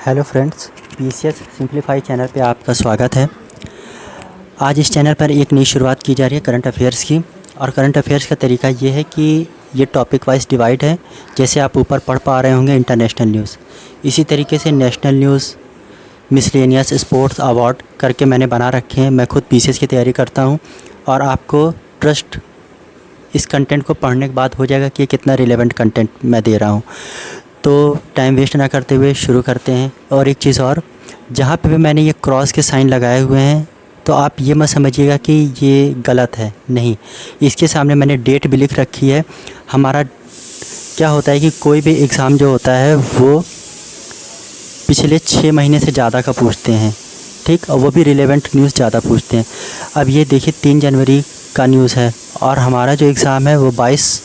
Hello friends, PCS simplify channel पे आपका स्वागत है। आज इस चैनल पर एक नई शुरुआत की जा रही है करंट अफेयर्स की। और करंट अफेयर्स का तरीका ये है कि ये टॉपिक वाइज डिवाइड है। जैसे आप ऊपर पढ़ पा रहे होंगे इंटरनेशनल न्यूज़, इसी तरीके से national news, miscellaneous, sports, award करके मैंने बना रखे हैं। मैं खुद पीसीएस की तैयारी करता हूँ और आपको ट्रस्ट इस कंटेंट को पढ़ने के बाद हो जाएगा कि कितना रिलेवेंट कंटेंट मैं दे रहा हूँ। तो टाइम वेस्ट ना करते हुए शुरू करते हैं। और एक चीज़ और, जहाँ पे भी मैंने ये क्रॉस के साइन लगाए हुए हैं तो आप ये मत समझिएगा कि ये गलत है, नहीं। इसके सामने मैंने डेट भी लिख रखी है। हमारा क्या होता है कि कोई भी एग्ज़ाम जो होता है वो पिछले 6 महीने से ज़्यादा का पूछते हैं, ठीक, और वो भी रिलेवेंट न्यूज़ ज़्यादा पूछते हैं। अब ये देखिए 3 जनवरी का न्यूज़ है और हमारा जो एग्ज़ाम है वो 22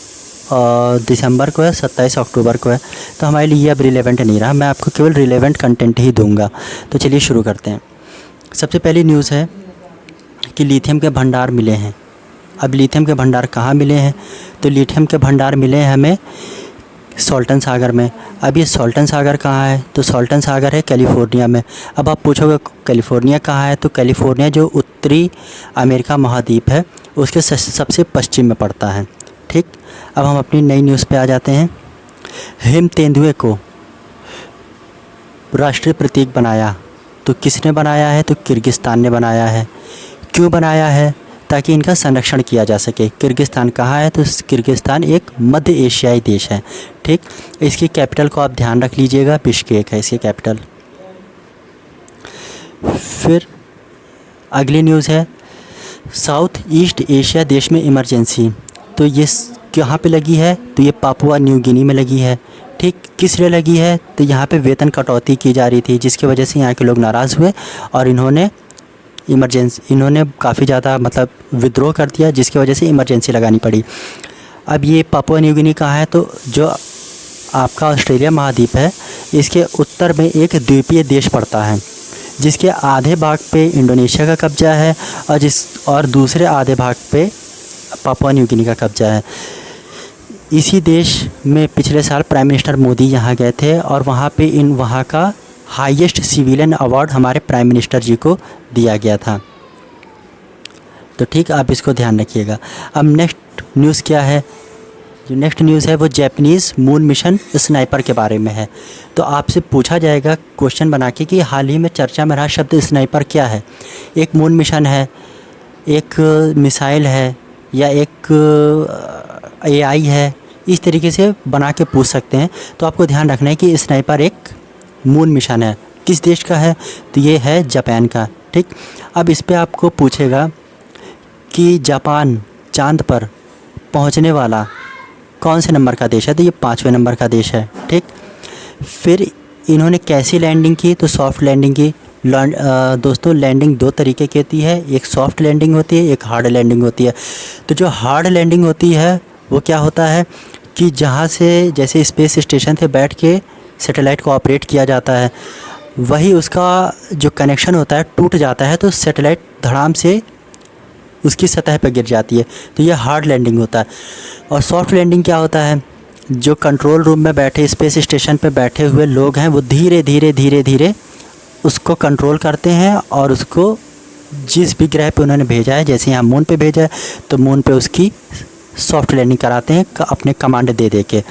दिसंबर को है, 27 अक्टूबर को है। तो हमारे लिए अब रिलेवेंट नहीं रहा। मैं आपको केवल रिलेवेंट कंटेंट ही दूंगा। तो चलिए शुरू करते हैं। सबसे पहली न्यूज़ है कि लिथियम के भंडार मिले हैं। अब लिथियम के भंडार कहाँ मिले हैं? तो लिथियम के भंडार मिले हैं हमें सॉल्टन सागर में। अब ये सॉल्टन सागर कहाँ है? तो सॉल्टन सागर है कैलिफोर्निया में। अब आप पूछोगे कैलिफोर्निया कहाँ है? तो कैलिफोर्निया जो उत्तरी अमेरिका महाद्वीप है उसके सबसे पश्चिम में पड़ता है, ठीक। अब हम अपनी नई न्यूज़ पे आ जाते हैं। हिम तेंदुए को राष्ट्रीय प्रतीक बनाया, तो किसने बनाया है? तो किर्गिस्तान ने बनाया है। क्यों बनाया है? ताकि इनका संरक्षण किया जा सके। किर्गिस्तान कहाँ है? तो किर्गिस्तान एक मध्य एशियाई देश है, ठीक। इसकी कैपिटल को आप ध्यान रख लीजिएगा, बिश्केक है इसकी कैपिटल। फिर अगली न्यूज़ है साउथ ईस्ट एशिया देश में इमरजेंसी। तो ये कहाँ पे लगी है? तो ये पापुआ न्यू गिनी में लगी है, ठीक। किस लिए लगी है? तो यहाँ पे वेतन कटौती की जा रही थी जिसकी वजह से यहाँ के लोग नाराज़ हुए और इन्होंने काफ़ी ज़्यादा विद्रोह कर दिया जिसकी वजह से इमरजेंसी लगानी पड़ी। अब ये पापुआ न्यू गिनी कहाँ है? तो जो आपका ऑस्ट्रेलिया महाद्वीप है इसके उत्तर में एक द्वीपीय देश पड़ता है जिसके आधे भाग पे इंडोनेशिया का कब्जा है और दूसरे आधे भाग पे पापुआ न्यू गिनी का कब्जा है। इसी देश में पिछले साल प्राइम मिनिस्टर मोदी यहाँ गए थे और वहाँ पे वहाँ का हाईएस्ट सिविलियन अवार्ड हमारे प्राइम मिनिस्टर जी को दिया गया था। तो ठीक, आप इसको ध्यान रखिएगा। अब नेक्स्ट न्यूज़ क्या है? जो नेक्स्ट न्यूज़ है वो जापानीज़ मून मिशन स्नाइपर के बारे में है। तो आपसे पूछा जाएगा क्वेश्चन बना के कि हाल ही में चर्चा में रहा शब्द स्नाइपर क्या है? एक मून मिशन है, एक मिसाइल है, या एक एआई है? इस तरीके से बना के पूछ सकते हैं। तो आपको ध्यान रखना है कि स्नाइपर एक मून मिशन है। किस देश का है? तो ये है जापान का, ठीक। अब इस पे आपको पूछेगा कि जापान चांद पर पहुंचने वाला कौन से नंबर का देश है? तो ये 5वें नंबर का देश है, ठीक। फिर इन्होंने कैसी लैंडिंग की? तो सॉफ्ट लैंडिंग की। दोस्तों, लैंडिंग 2 तरीके की होती है, एक सॉफ्ट लैंडिंग होती है, एक हार्ड लैंडिंग होती है। तो जो हार्ड लैंडिंग होती है वो क्या होता है कि जहाँ से जैसे स्पेस स्टेशन से बैठ के सैटेलाइट को ऑपरेट किया जाता है, वही उसका जो कनेक्शन होता है टूट जाता है तो सैटेलाइट धड़ाम से उसकी सतह पर गिर जाती है। तो यह हार्ड लैंडिंग होता है। और सॉफ्ट लैंडिंग क्या होता है? जो कंट्रोल रूम में बैठे स्पेस स्टेशन पर बैठे हुए लोग हैं वो धीरे धीरे उसको कंट्रोल करते हैं और उसको जिस भी ग्रह पे उन्होंने भेजा है, जैसे यहाँ मून पे भेजा है तो मून पे उसकी सॉफ्ट लैंडिंग कराते हैं अपने कमांड दे के,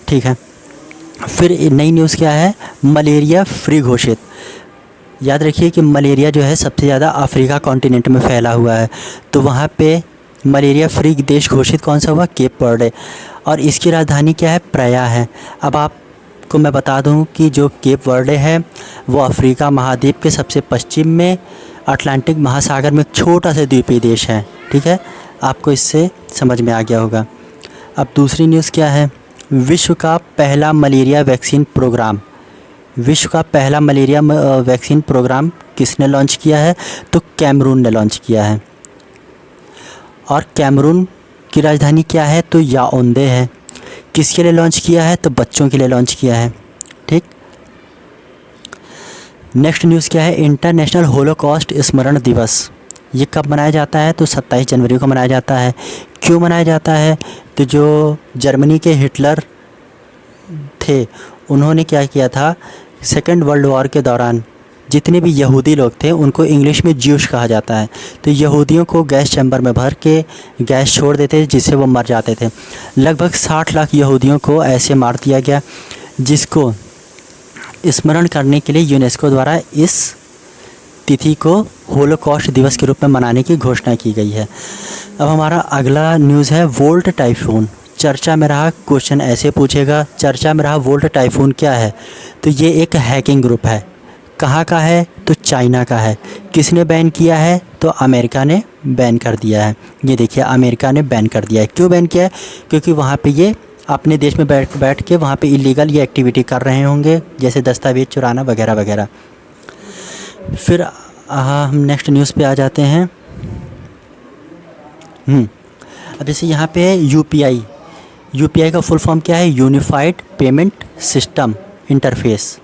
ठीक है। फिर नई न्यूज़ क्या है? मलेरिया फ्री घोषित। याद रखिए कि मलेरिया जो है सबसे ज़्यादा अफ्रीका कॉन्टिनेंट में फैला हुआ है। तो वहाँ पे मलेरिया फ्री देश घोषित कौन सा हुआ? Cape Verde. और इसकी राजधानी क्या है? प्रया है। अब आपको मैं बता दूं कि जो केप वर्डे है वो अफ्रीका महाद्वीप के सबसे पश्चिम में अटलांटिक महासागर में एक छोटा सा द्वीपीय देश है, ठीक है। आपको इससे समझ में आ गया होगा। अब दूसरी न्यूज़ क्या है? विश्व का पहला मलेरिया वैक्सीन प्रोग्राम। विश्व का पहला मलेरिया वैक्सीन प्रोग्राम किसने लॉन्च किया है? तो कैमरून ने लॉन्च किया है। और कैमरून की राजधानी क्या है? तो याओंदे है। किसके लिए लॉन्च किया है? तो बच्चों के लिए लॉन्च किया है, ठीक। नेक्स्ट न्यूज़ क्या है? इंटरनेशनल होलोकॉस्ट स्मरण दिवस। ये कब मनाया जाता है? तो 27 जनवरी को मनाया जाता है। क्यों मनाया जाता है? तो जो जर्मनी के हिटलर थे उन्होंने क्या किया था सेकेंड वर्ल्ड वॉर के दौरान जितने भी यहूदी लोग थे उनको इंग्लिश में ज्यूश कहा जाता है। तो यहूदियों को गैस चैम्बर में भर के गैस छोड़ देते जिससे वो मर जाते थे। लगभग 60 लाख यहूदियों को ऐसे मार दिया गया, जिसको स्मरण करने के लिए यूनेस्को द्वारा इस तिथि को होलोकॉस्ट दिवस के रूप में मनाने की घोषणा की गई है। अब हमारा अगला न्यूज़ है वोल्ट टाइफून। चर्चा में रहा, क्वेश्चन ऐसे पूछेगा, चर्चा में रहा वोल्ट टाइफून क्या है? तो ये एक हैकिंग ग्रुप है। कहाँ का है? तो चाइना का है। किसने बैन किया है? तो अमेरिका ने बैन कर दिया है। ये देखिए, अमेरिका ने बैन कर दिया है। क्यों बैन किया है? क्योंकि वहाँ पे ये अपने देश में बैठ के वहाँ पे इलीगल ये एक्टिविटी कर रहे होंगे, जैसे दस्तावेज चुराना वगैरह वगैरह। फिर हम नेक्स्ट न्यूज़ पे आ जाते हैं। अब जैसे यहाँ पे है यूपीआई। यूपीआई का फुल फॉर्म क्या है? Unified payment system interface.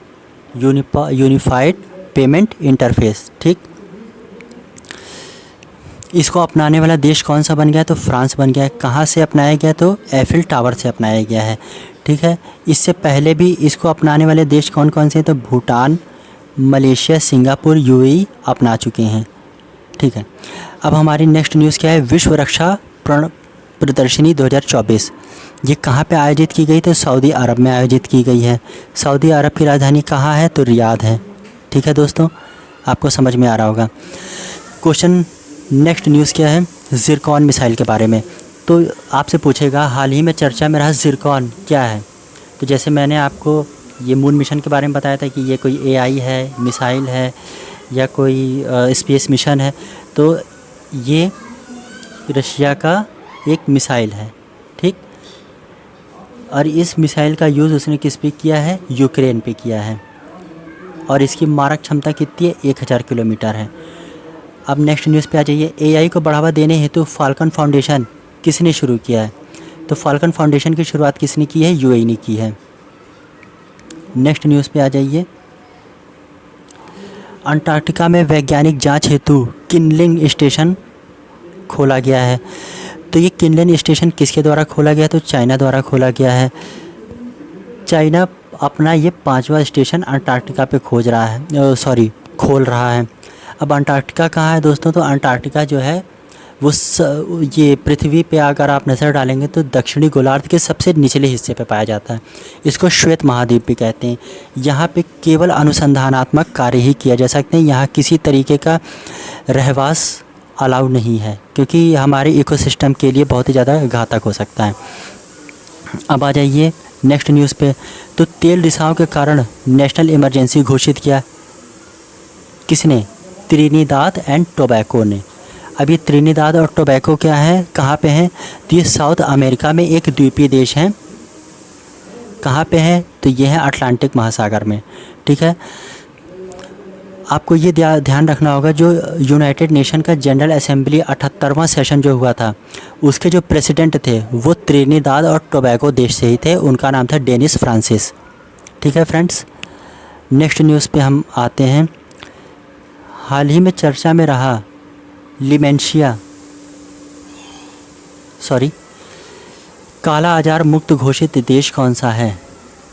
Unified payment interface, ठीक। इसको अपनाने वाला देश कौन सा बन गया? तो फ्रांस बन गया है। कहाँ से अपनाया गया? तो एफिल टावर से अपनाया गया है, ठीक है। इससे पहले भी इसको अपनाने वाले देश कौन कौन से हैं? तो भूटान, मलेशिया, सिंगापुर, यूएई अपना चुके हैं, ठीक है। अब हमारी नेक्स्ट न्यूज़ क्या है? विश्व रक्षा प्रदर्शनी 2024। ये कहाँ पे आयोजित की गई? तो सऊदी अरब में आयोजित की गई है। सऊदी अरब की राजधानी कहाँ है? तो रियाद है, ठीक है दोस्तों, आपको समझ में आ रहा होगा। क्वेश्चन नेक्स्ट न्यूज़ क्या है? ज़िरकॉन मिसाइल के बारे में। तो आपसे पूछेगा हाल ही में चर्चा में रहा ज़िरकॉन क्या है? तो जैसे मैंने आपको ये मून मिशन के बारे में बताया था कि ये कोई एआई है, मिसाइल है या कोई स्पेस मिशन है। तो ये रशिया का एक मिसाइल है, ठीक। और इस मिसाइल का यूज़ उसने किस पे किया है? यूक्रेन पे किया है। और इसकी मारक क्षमता कितनी है? 1000 किलोमीटर है। अब नेक्स्ट न्यूज़ पे आ जाइए। एआई को बढ़ावा देने हेतु फाल्कन फाउंडेशन किसने शुरू किया है? तो फाल्कन फाउंडेशन की शुरुआत किसने की है? यूएई ने की है। नेक्स्ट न्यूज़ पे आ जाइए। अंटार्कटिका में वैज्ञानिक जांच हेतु किनलिंग स्टेशन खोला गया है। तो ये किनलिंग स्टेशन किसके द्वारा खोला गया? तो चाइना द्वारा खोला गया है। चाइना अपना ये 5वां स्टेशन अंटार्कटिका पे खोल रहा है। अब अंटार्कटिका कहाँ है दोस्तों? तो अंटार्कटिका जो है वो ये पृथ्वी पे अगर आप नज़र डालेंगे तो दक्षिणी गोलार्ध के सबसे निचले हिस्से पे पाया जाता है। इसको श्वेत महाद्वीप भी कहते हैं। यहाँ पे केवल अनुसंधानात्मक कार्य ही किया जा सकते हैं। यहाँ किसी तरीके का रहवास अलाउ नहीं है, क्योंकि हमारे इकोसिस्टम के लिए बहुत ही ज़्यादा घातक हो सकता है। अब आ जाइए नेक्स्ट न्यूज़ पे। तो तेल रिसाव के कारण नेशनल इमरजेंसी घोषित किया किसने? त्रिनिदाद एंड टोबैको ने। अब ये त्रिनिदाद और टोबैको क्या है, कहाँ पे हैं? तो ये साउथ अमेरिका में एक द्वीपीय देश हैं। कहाँ पे है? तो ये है अटलांटिक महासागर में, ठीक है। आपको ये ध्यान रखना होगा, जो यूनाइटेड नेशन का जनरल असेंबली 78वां सेशन जो हुआ था, उसके जो प्रेसिडेंट थे वो त्रिनिदाद और टोबैको देश से ही थे। उनका नाम था डेनिस फ्रांसिस, ठीक है फ्रेंड्स। नेक्स्ट न्यूज़ पे हम आते हैं। हाल ही में चर्चा में रहा काला आजार मुक्त घोषित देश कौन सा है?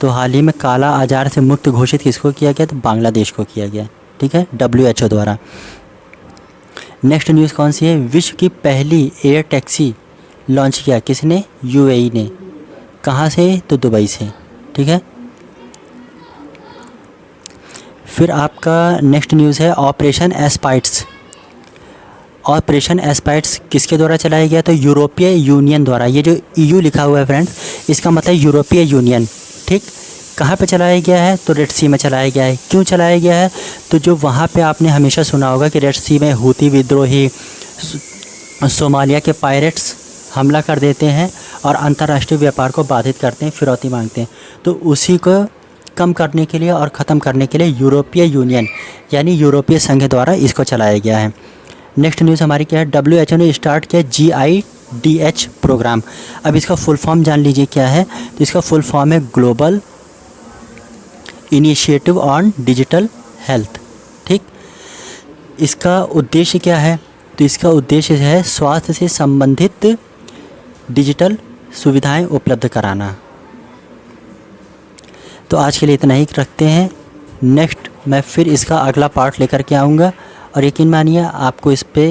तो हाल ही में काला आजार से मुक्त घोषित किसको किया गया? तो बांग्लादेश को किया गया, ठीक है, WHO द्वारा। नेक्स्ट न्यूज़ कौन सी है? विश्व की पहली एयर टैक्सी लॉन्च किया किसने? यूएई ने। कहाँ से? तो दुबई से, ठीक है। फिर आपका नेक्स्ट न्यूज़ है ऑपरेशन एस्पाइट्स। ऑपरेशन एस्पाइट्स किसके द्वारा चलाया गया? तो यूरोपीय यूनियन द्वारा। ये जो EU लिखा हुआ है फ्रेंड्स, इसका मतलब यूरोपीय यूनियन, ठीक। कहाँ पे चलाया गया है? तो रेड सी में चलाया गया है। क्यों चलाया गया है? तो जो वहाँ पे आपने हमेशा सुना होगा कि रेड सी में हूती विद्रोही सोमालिया के पायरेट्स हमला कर देते हैं और अंतर्राष्ट्रीय व्यापार को बाधित करते हैं, फिरौती मांगते हैं। तो उसी को कम करने के लिए और ख़त्म करने के लिए यूरोपीय यूनियन यानी यूरोपीय संघ द्वारा इसको चलाया गया है। नेक्स्ट न्यूज़ हमारी क्या है? WHO ने स्टार्ट किया GIDH प्रोग्राम। अब इसका फुल फॉर्म जान लीजिए क्या है। तो इसका फुल फॉर्म है global initiative on digital health, ठीक। इसका उद्देश्य क्या है? तो इसका उद्देश्य है स्वास्थ्य से संबंधित डिजिटल सुविधाएं उपलब्ध कराना। तो आज के लिए इतना ही रखते हैं। नेक्स्ट मैं फिर इसका अगला पार्ट लेकर के आऊँगा और यकीन मानिए आपको इस पे